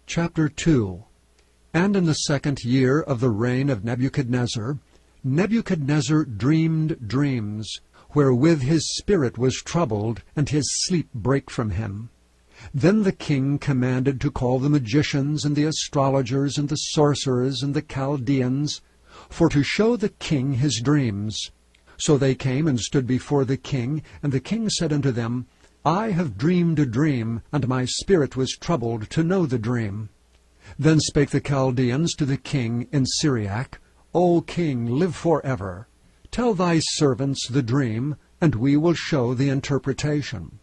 Chapter 2. And in the 2nd year of the reign of Nebuchadnezzar, Nebuchadnezzar dreamed dreams, wherewith his spirit was troubled, and his sleep brake from him. Then the king commanded to call the magicians, and the astrologers, and the sorcerers, and the Chaldeans, for to show the king his dreams. So they came and stood before the king, and the king said unto them, I have dreamed a dream, and my spirit was troubled to know the dream. Then spake the Chaldeans to the king in Syriac, O king, live forever. Tell thy servants the dream, and we will show the interpretation.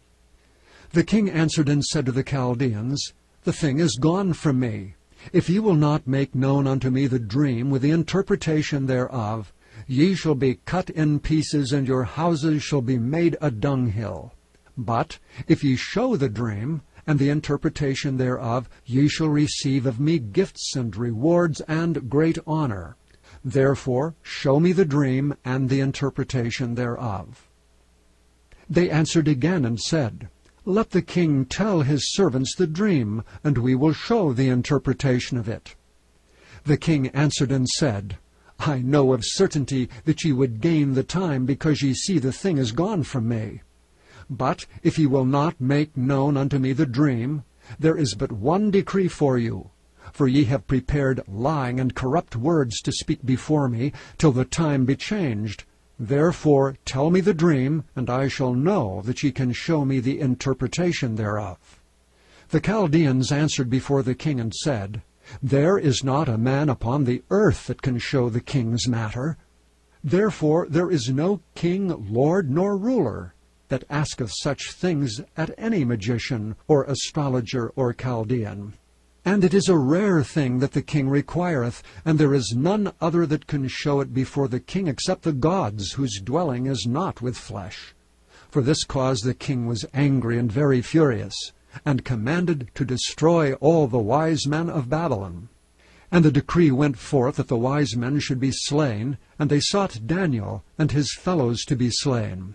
The king answered and said to the Chaldeans, The thing is gone from me. If ye will not make known unto me the dream with the interpretation thereof, ye shall be cut in pieces, and your houses shall be made a dunghill. But if ye show the dream, and the interpretation thereof, ye shall receive of me gifts and rewards and great honor. Therefore show me the dream and the interpretation thereof. They answered again and said, Let the king tell his servants the dream, and we will show the interpretation of it. The king answered and said, I know of certainty that ye would gain the time, because ye see the thing is gone from me. But if ye will not make known unto me the dream, there is but one decree for you. For ye have prepared lying and corrupt words to speak before me, till the time be changed. Therefore tell me the dream, and I shall know that ye can show me the interpretation thereof. The Chaldeans answered before the king and said, There is not a man upon the earth that can show the king's matter. Therefore there is no king, lord, nor ruler, that asketh such things at any magician, or astrologer, or Chaldean. And it is a rare thing that the king requireth, and there is none other that can show it before the king except the gods, whose dwelling is not with flesh. For this cause the king was angry and very furious, and commanded to destroy all the wise men of Babylon. And the decree went forth that the wise men should be slain, and they sought Daniel and his fellows to be slain.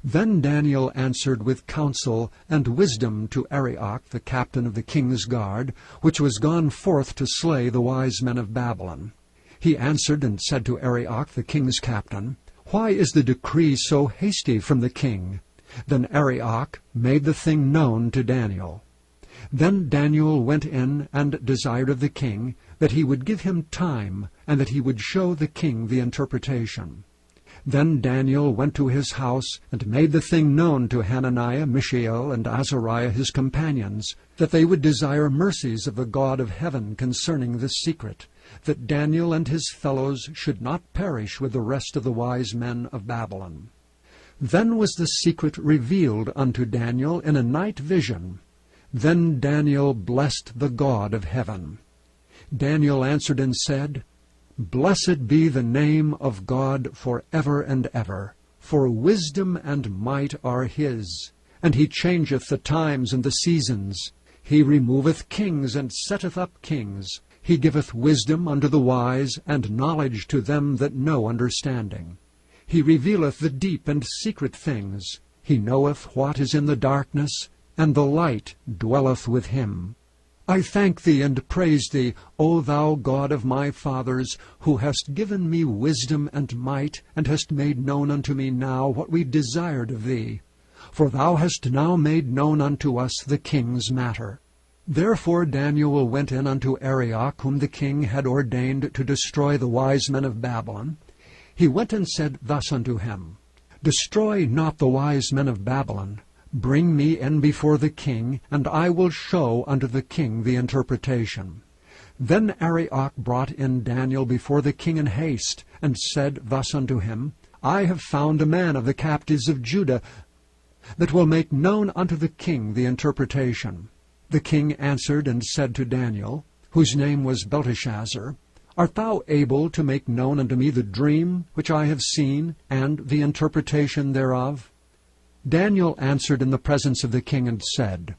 Then Daniel answered with counsel and wisdom to Arioch, the captain of the king's guard, which was gone forth to slay the wise men of Babylon. He answered and said to Arioch, the king's captain, Why is the decree so hasty from the king? Then Arioch made the thing known to Daniel. Then Daniel went in and desired of the king that he would give him time, and that he would show the king the interpretation. Then Daniel went to his house, and made the thing known to Hananiah, Mishael, and Azariah his companions, that they would desire mercies of the God of heaven concerning this secret, that Daniel and his fellows should not perish with the rest of the wise men of Babylon. Then was the secret revealed unto Daniel in a night vision. Then Daniel blessed the God of heaven. Daniel answered and said, Blessed be the name of God for ever and ever, for wisdom and might are his. And he changeth the times and the seasons. He removeth kings and setteth up kings. He giveth wisdom unto the wise, and knowledge to them that know understanding. He revealeth the deep and secret things. He knoweth what is in the darkness, and the light dwelleth with him. I thank thee and praise thee, O thou God of my fathers, who hast given me wisdom and might, and hast made known unto me now what we desired of thee. For thou hast now made known unto us the king's matter. Therefore Daniel went in unto Arioch, whom the king had ordained to destroy the wise men of Babylon. He went and said thus unto him, Destroy not the wise men of Babylon. Bring me in before the king, and I will show unto the king the interpretation. Then Arioch brought in Daniel before the king in haste, and said thus unto him, I have found a man of the captives of Judah, that will make known unto the king the interpretation. The king answered and said to Daniel, whose name was Belteshazzar, Art thou able to make known unto me the dream which I have seen, and the interpretation thereof? Daniel answered in the presence of the king and said,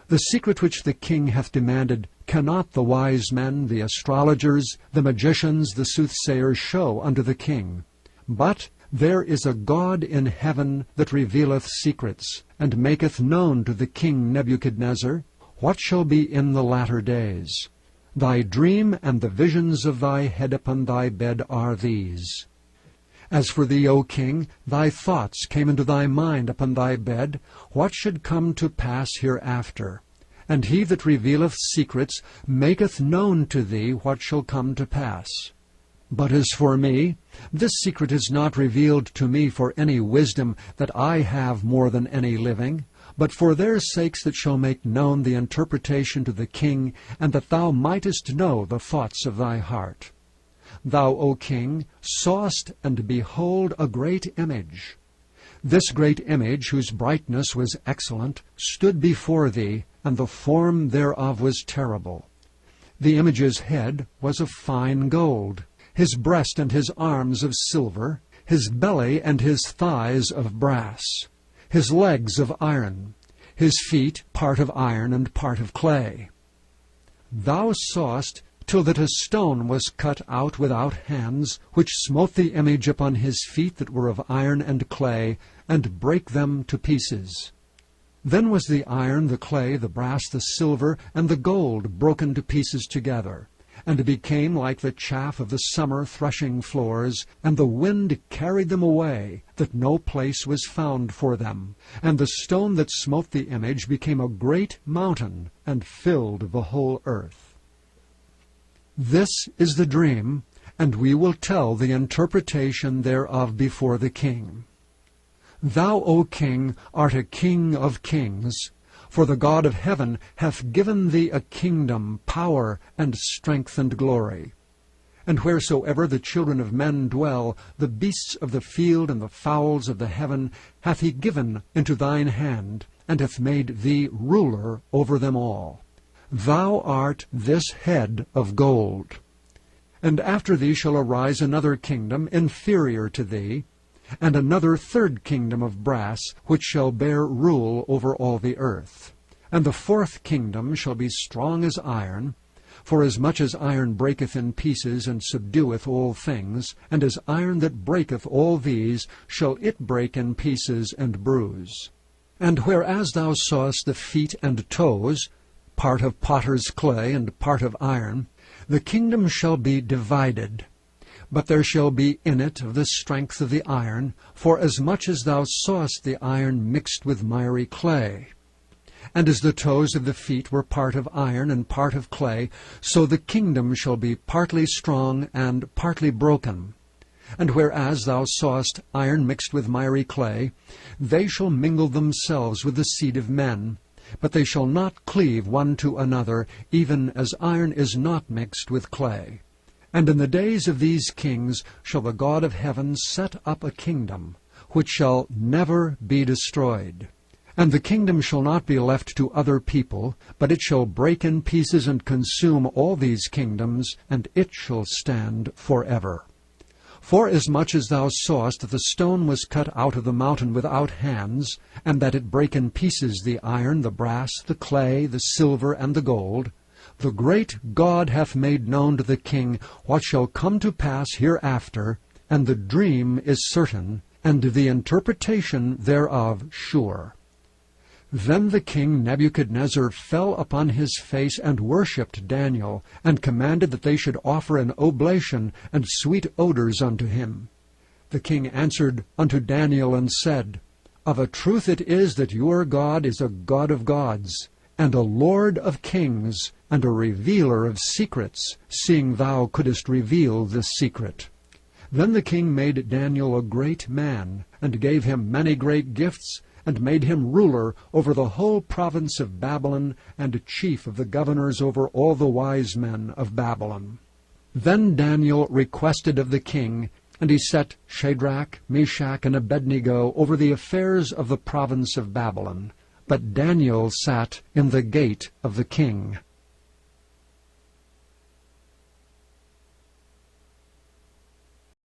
The secret which the king hath demanded cannot the wise men, the astrologers, the magicians, the soothsayers show unto the king. But there is a God in heaven that revealeth secrets, and maketh known to the king Nebuchadnezzar what shall be in the latter days? Thy dream and the visions of thy head upon thy bed are these. As for thee, O king, thy thoughts came into thy mind upon thy bed, what should come to pass hereafter. And he that revealeth secrets maketh known to thee what shall come to pass. But as for me, this secret is not revealed to me for any wisdom that I have more than any living, but for their sakes that shall make known the interpretation to the king, and that thou mightest know the thoughts of thy heart. Thou, O king, sawest, and behold, a great image. This great image, whose brightness was excellent, stood before thee, and the form thereof was terrible. The image's head was of fine gold, his breast and his arms of silver, his belly and his thighs of brass, his legs of iron, his feet part of iron and part of clay. Thou sawest till that a stone was cut out without hands, which smote the image upon his feet that were of iron and clay, and brake them to pieces. Then was the iron, the clay, the brass, the silver, and the gold broken to pieces together, and became like the chaff of the summer threshing floors, and the wind carried them away, that no place was found for them. And the stone that smote the image became a great mountain, and filled the whole earth. This is the dream, and we will tell the interpretation thereof before the king. Thou, O king, art a king of kings, for the God of heaven hath given thee a kingdom, power, and strength, and glory. And wheresoever the children of men dwell, the beasts of the field and the fowls of the heaven hath he given into thine hand, and hath made thee ruler over them all. Thou art this head of gold. And after thee shall arise another kingdom inferior to thee, and another third kingdom of brass, which shall bear rule over all the earth. And the fourth kingdom shall be strong as iron, for as much as iron breaketh in pieces and subdueth all things, and as iron that breaketh all these, shall it break in pieces and bruise. And whereas thou sawest the feet and toes, part of potter's clay and part of iron, the kingdom shall be divided. But there shall be in it of the strength of the iron, for as much as thou sawest the iron mixed with miry clay. And as the toes of the feet were part of iron and part of clay, so the kingdom shall be partly strong and partly broken. And whereas thou sawest iron mixed with miry clay, they shall mingle themselves with the seed of men, but they shall not cleave one to another, even as iron is not mixed with clay. And in the days of these kings shall the God of heaven set up a kingdom, which shall never be destroyed. And the kingdom shall not be left to other people, but it shall break in pieces and consume all these kingdoms, and it shall stand forever. Forasmuch as thou sawest that the stone was cut out of the mountain without hands, and that it brake in pieces the iron, the brass, the clay, the silver, and the gold, the great God hath made known to the king what shall come to pass hereafter, and the dream is certain, and the interpretation thereof sure. Then the king Nebuchadnezzar fell upon his face and worshipped Daniel, and commanded that they should offer an oblation and sweet odors unto him. The king answered unto Daniel and said, Of a truth it is that your God is a God of gods, and a Lord of kings, and a revealer of secrets, seeing thou couldest reveal this secret. Then the king made Daniel a great man, and gave him many great gifts, and made him ruler over the whole province of Babylon, and chief of the governors over all the wise men of Babylon. Then Daniel requested of the king, and he set Shadrach, Meshach, and Abednego over the affairs of the province of Babylon. But Daniel sat in the gate of the king.